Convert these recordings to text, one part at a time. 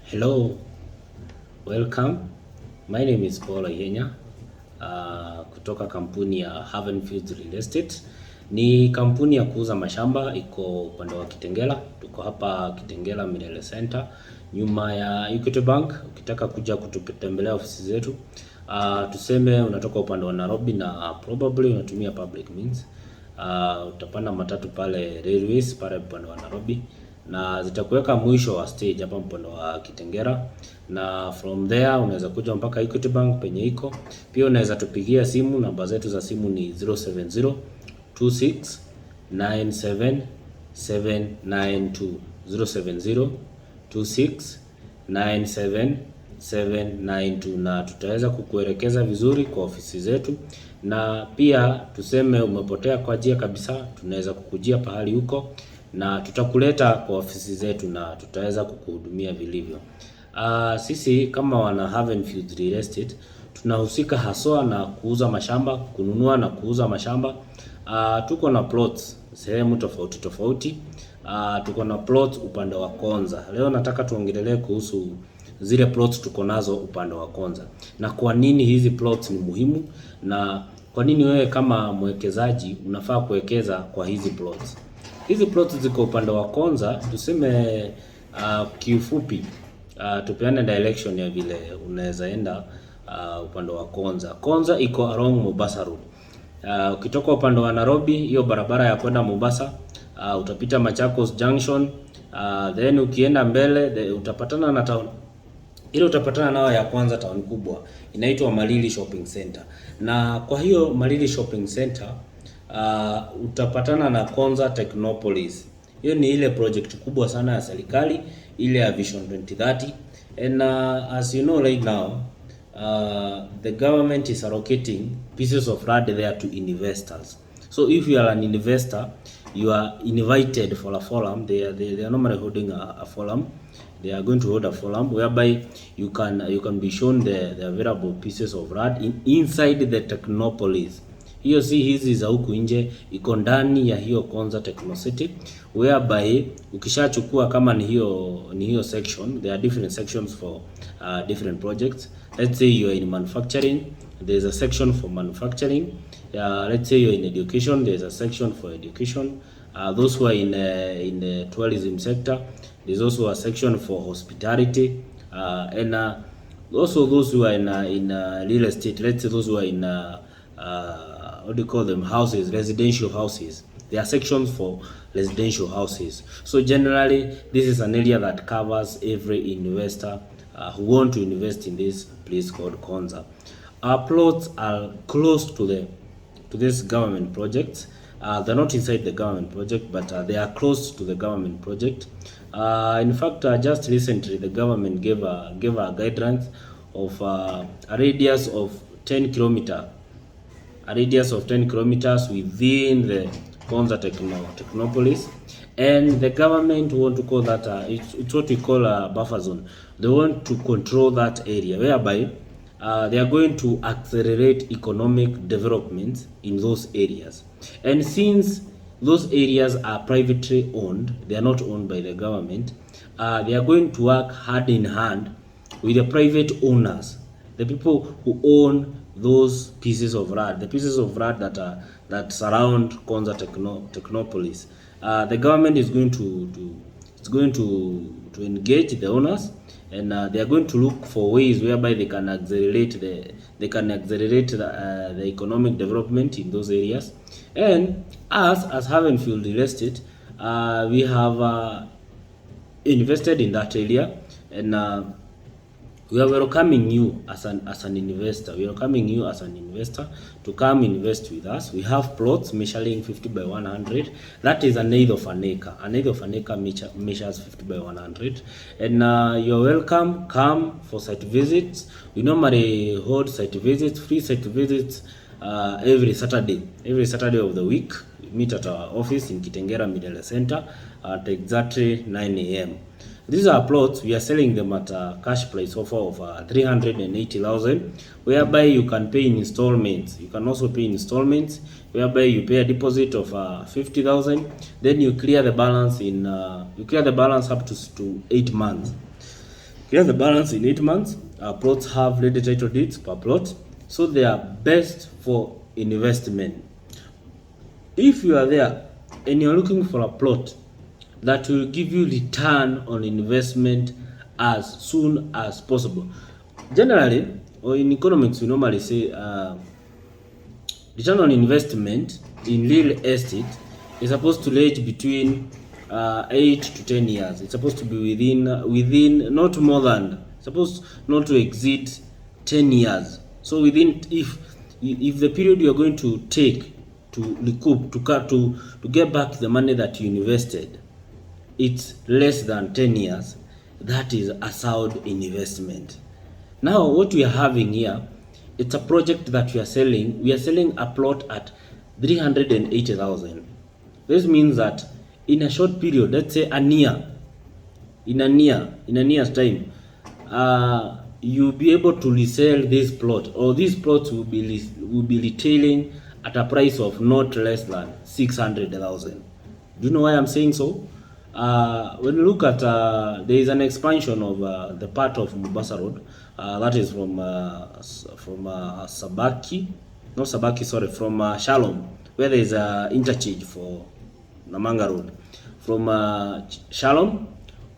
Hello, welcome. My name is Paul Ayenya, kutoka kampuni ya Havenfield Real Estate. Ni kampuni ya kuuza mashamba, iko upande wa Kitengela. Tuko hapa Kitengela Milele Center, nyuma ya Equity Bank. Ukitaka kuja kututembelea ofisi zetu, tuseme unatoka upande wa Nairobi na probably unatumia public means, utapanda matatu pale Railways pale upande wa Nairobi, na zitakuweka mwisho wa stage hapa upande wa Kitengela, na from there unaweza kuja mpaka Equity Bank penye iko. Pia unaweza tupigia simu, namba zetu za simu ni 070 26 97 792 070 26 97 792, na tutaweza kukuelekeza vizuri kwa ofisi zetu. Na pia tuseme umepotea kwa njia kabisa, tunaweza kukujia pahali huko na tutakuleta kwa ofisi zetu na tutaweza kukuhudumia vilivyo. Sisi kama wana Havenfield Real Estate tunahusika haswa na kuuza mashamba, kununua na kuuza mashamba. Tuko na plots sehemu tofauti tofauti. Tuko na plots upande wa Konza. Leo nataka tuongelee kuhusu zile plots tuko nazo upande wa Konza, na kwa nini hizi plots ni muhimu, na kwa nini wewe kama mwekezaji unafaa kuwekeza kwa hizi plots. Hizi plots ziko upande wa Konza. Tuseme kiufupi, tupeane direction ya vile unaweza enda upande wa Konza. Konza iko along Mombasa Road. Ukitoka upande wa Nairobi, hiyo barabara ya kwenda Mombasa, utapita Machakos Junction, then ukienda mbele utapatana na town ile, utapatana nao ya kwanza, town kubwa inaitwa Malili Shopping Center. Na kwa hiyo Malili Shopping Center utapatana na Konza Technopolis. Hiyo ni ile project kubwa sana ya serikali, ile ya Vision 2030. And as you know right now, the government is allocating pieces of land there to investors. So if you are an investor, you are invited for a forum. They are normally holding a forum. They are going to hold a forum whereby you can be shown the available pieces of land inside the Technopolis. Hiyo si hizi za huku nje, iko ndani ya hiyo Konza Techno City, whereby ukishachukua kama ni hiyo section, there are different sections for different projects. Let's say you are in manufacturing, there is a section for manufacturing. Let's say you are in education, there is a section for education. Those who are in the tourism sector, there is also a section for hospitality, and also those who are in real estate. Let's say those who are in what do you call them, houses, residential houses. There are sections for residential houses. So generally, this is an area that covers every investor who want to invest in this place called Konza. Our plots are close to this government project. They're not inside the government project, but they are close to the government project. In fact, just recently, the government gave a guidelines of a radius of 10 kilometers. A radius of 10 kilometers within the Konza Technopolis, and the government want to call that it's what we call a buffer zone. They want to control that area whereby they are going to accelerate economic development in those areas. And since those areas are privately owned, they are not owned by the government, they are going to work hand in hand with the private owners, the people who own those pieces of land, the pieces of land that surround Konza Technopolis. The government is going to engage the owners, and they are going to look for ways whereby they can accelerate the economic development in those areas. And as Havenfield Real Estate, we have invested in that area, and we are welcoming you as an investor. We are welcoming you as an investor to come invest with us. We have plots measuring 50 by 100. That is an eighth of an acre. An eighth of an acre measures 50 by 100. And you're welcome. Come for site visits. We normally hold site visits, free site visits, every Saturday of the week. We meet at our office in Kitengela Milele Center at exactly 9 a.m. These are plots. We are selling them at a cash price offer of 380,000, whereby you can pay in installments. You can also pay in installments, whereby you pay a deposit of 50,000, then you clear the balance up to 8 months. Clear the balance in 8 months. Plots have ready title deeds per plot, so they are best for investment. If you are there and you're looking for a plot that will give you return on investment as soon as possible, generally, or in economics, we normally say return on investment in real estate is supposed to range between 8 to 10 years. It's supposed to be within not more than, supposed not to exceed 10 years. So within, if the period you are going to take to recoup, to get back the money that you invested, it's less than 10 years, that is a sound investment. Now what we are having here, it's a project that we are selling. We are selling a plot at 380,000. This means that in a short period, let's say a year, in a year's time, you'll be able to resell this plot, or these plots will be retailing at a price of not less than 600,000. Do you know why I'm saying so? When you look at there is an expansion of the part of Mombasa Road, that is from Sabaki, not Sabaki, sorry, from Shalom, where there is a interchange for Namanga Road, from Shalom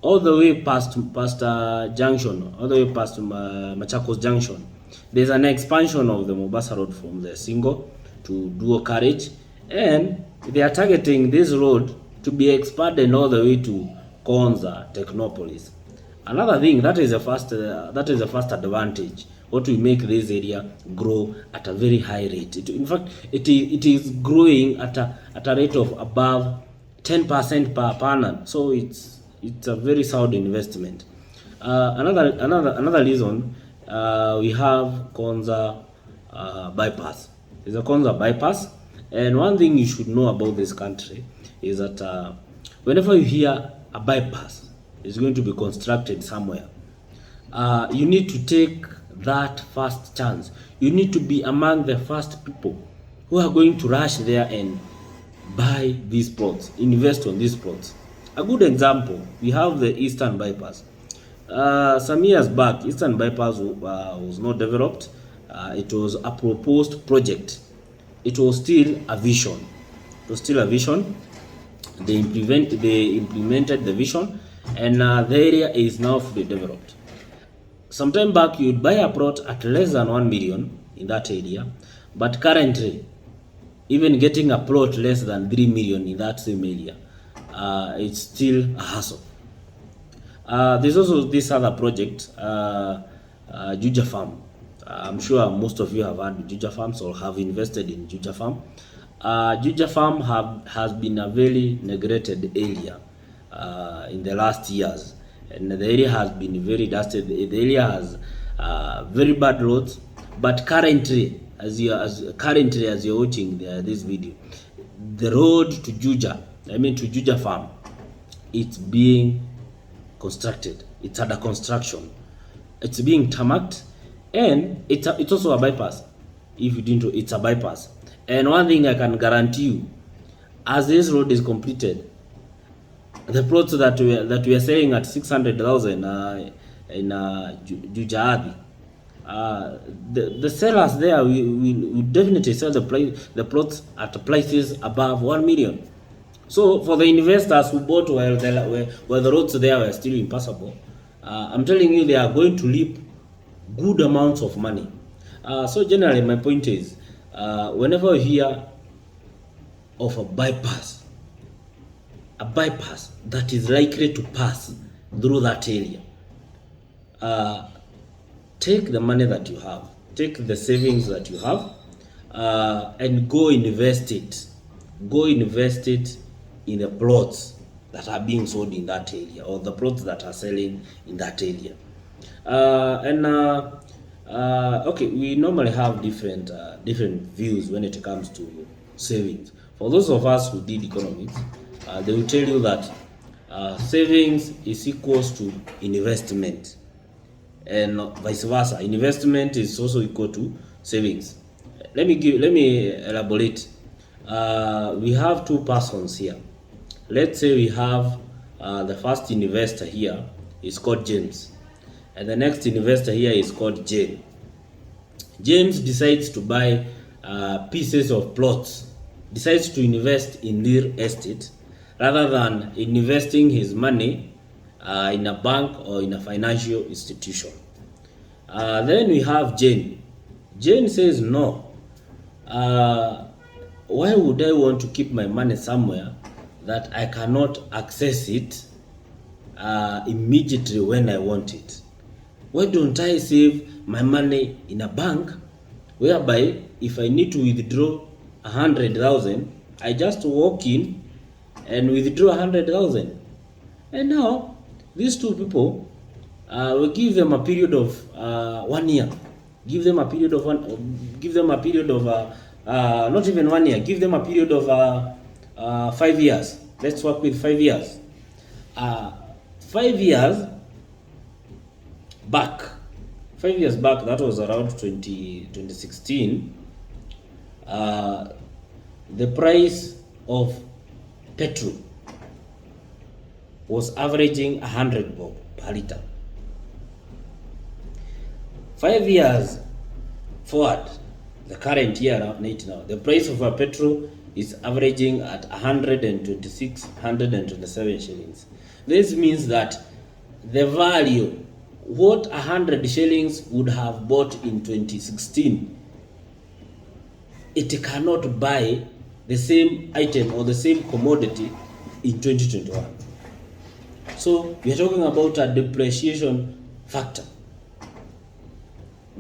all the way past Junction, all the way past Machakos Junction. There's an expansion of the Mombasa Road from the single to dual carriage, and they are targeting this road to be expanded all the way to Konza, Technopolis. Another thing that is a first advantage, what will make this area grow at a very high rate. In fact, it is growing at a rate of above 10% per annum. So it's a very sound investment. Another reason, we have Konza bypass. It's a Konza bypass, and one thing you should know about this country is that whenever you hear a bypass is going to be constructed somewhere, you need to take that first chance. You need to be among the first people who are going to rush there and buy these plots, invest on these plots. A good example, we have the Eastern Bypass. Some years back, Eastern Bypass was not developed. It was a proposed project. It was still a vision. They implemented the vision, and the area is now fully developed. Sometime back, you'd buy a plot at less than 1 million in that area, but currently, even getting a plot less than 3 million in that same area, it's still a hassle. There's also this other project, Juja Farm. I'm sure most of you have heard of Juja Farms or have invested in Juja Farm. Juja Farm has been a very neglected area in the last years, and the area has been very dusted. The area has very bad roads, but currently, as you're watching this video, the road to Juja Farm, it's being constructed. It's under construction. It's being tarmacked, and it's also a bypass. If you didn't know, it's a bypass. And one thing I can guarantee you, as this road is completed, the plots that we are selling at 600,000 in Juja, the sellers there will definitely sell the plots at prices above 1 million. So for the investors who bought while the roads there were still impassable, I'm telling you, they are going to reap good amounts of money. So generally, my point is, whenever you hear of a bypass that is likely to pass through that area, take the money that you have, take the savings that you have, and go invest it. Go invest it in the plots that are being sold in that area, or the plots that are selling in that area. Okay, we normally have different views when it comes to savings. For those of us who did economics, they will tell you that savings is equals to investment, and vice versa. Investment is also equal to savings. Let me elaborate. We have two persons here. Let's say we have the first investor here is called James. And the next investor here is called Jane. James decides to buy pieces of plots, decides to invest in real estate rather than investing his money in a bank or in a financial institution. Then we have Jane. Jane says, no, why would I want to keep my money somewhere that I cannot access it immediately when I want it? Why don't I save my money in a bank whereby if I need to withdraw 100,000, I just walk in and withdraw 100,000. And now these two people will give them a period of 1 year. Give them a period of not even 1 year. Give them a period of 5 years. Let's work with 5 years. 5 years back, that was around 2016, the price of petrol was averaging 100 bob per liter. 5 years forward, the current year now, the price of a petrol is averaging at 126, 127 shillings. This means that the value, what 100 shillings would have bought in 2016, it cannot buy the same item or the same commodity in 2021. So we are talking about a depreciation factor,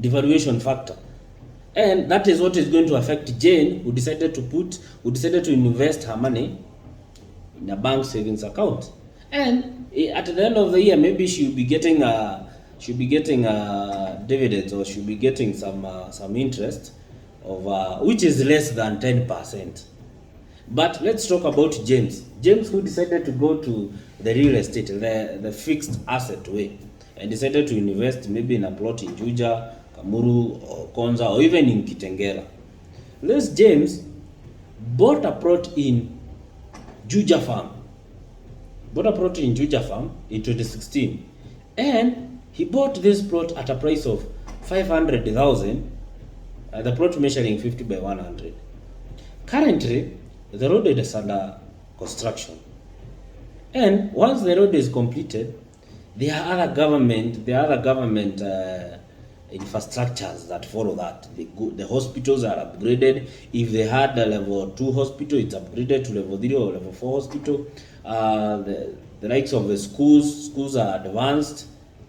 devaluation factor. And that is what is going to affect Jane, who decided to invest her money in a bank savings account. And at the end of the year, maybe she'll be getting dividends, or she'll be getting some interest of which is less than 10%. But let's talk about James, who decided to go to the real estate, the fixed asset way, and decided to invest maybe in a plot in Juja, Kamuru, or Konza, or even in Kitengela. This James bought a plot in Juja Farm. In 2016, and he bought this plot at a price of 500,000. The plot measuring 50 by 100. Currently, the road is under construction, and once the road is completed, there are other government infrastructures that follow that. The hospitals are upgraded. If they had a level 2 hospital, it's upgraded to level 3 or level 4 hospital. The likes of the schools are advanced.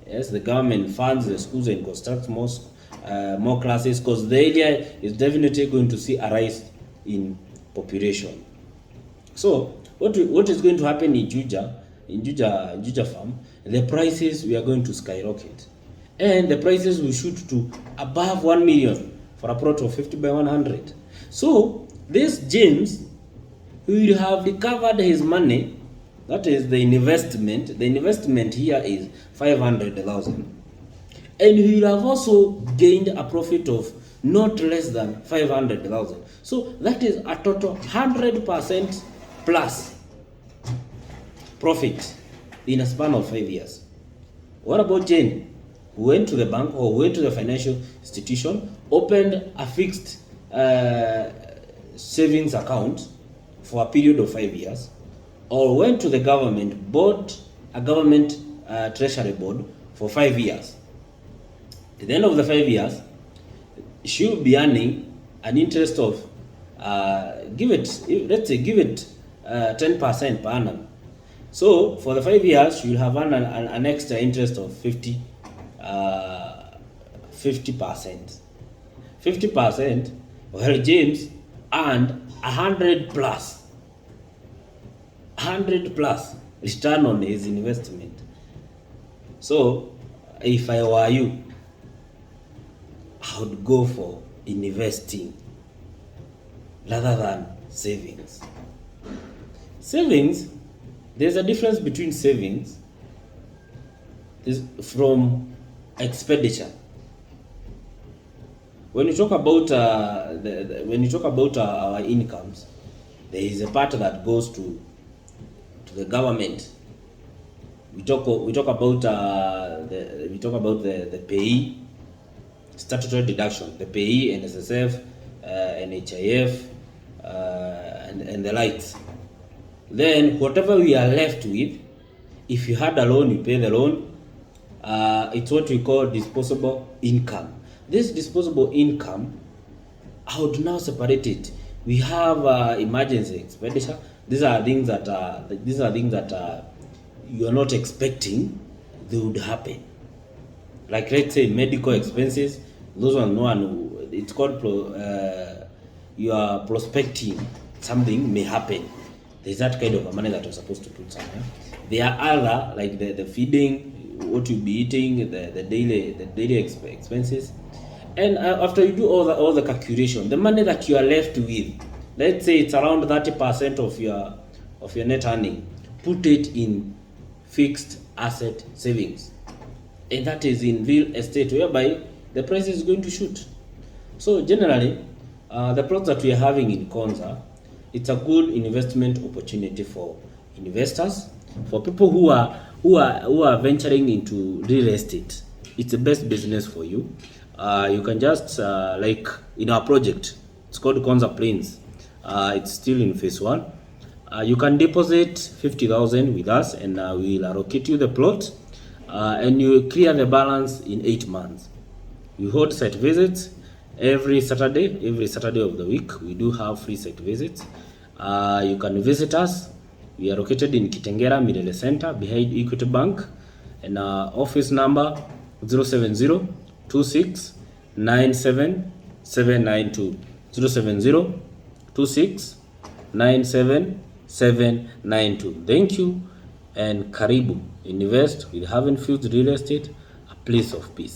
Yes, the government funds the schools and constructs more classes, because the area is definitely going to see a rise in population. So what is going to happen in Juja Farm? The prices we are going to skyrocket, and the prices will shoot to above 1 million for a plot of 50 by 100. So this James will have recovered his money. That is the investment. The investment here is 500,000. And he will have also gained a profit of not less than 500,000. So that is a total 100% plus profit in a span of 5 years. What about Jane, who went to the bank or went to the financial institution, opened a fixed savings account for a period of 5 years, or went to the government, bought a government treasury board for 5 years? At the end of the 5 years, she will be earning an interest of give it 10% per annum. So for the 5 years, she will have an extra interest of 50%. 50%. Well, James earned 100 plus return on his investment. So if I were you, I would go for investing rather than savings. Savings, there's a difference between savings from expenditure. When you talk about our incomes, there is a part that goes to the government. We talk about we talk about the payee statutory deduction, the payee, NSSF, NHIF, and the likes. Then whatever we are left with, if you had a loan, you pay the loan. It's what we call disposable income. This disposable income, I would now separate it. We have emergency expenditure. These are things that you are not expecting they would happen. Like let's say medical expenses. Those ones, no one. It's called you are prospecting something may happen. There's that kind of money that you're supposed to put somewhere. There are other like the feeding, what you'll be eating, the daily expenses. And after you do all the calculation, the money that you are left with, let's say it's around 30% of your net earning, put it in fixed asset savings, and that is in real estate, whereby the price is going to shoot. So generally, the products that we are having in Konza, it's a good investment opportunity for investors, for people who are venturing into real estate. It's the best business for you. You can just like in our project, it's called Konza Plains. It's still in phase 1. You can deposit 50,000 with us, and we will allocate you the plot, and you clear the balance in 8 months. We hold site visits every Saturday of the week. We do have free site visits. You can visit us. We are located in Kitengera Milele Center behind Equity Bank, and our office number 070 26 97 792 070 26 97 792. Thank you and karibu. Invest with Havenfield Real Estate, a place of peace.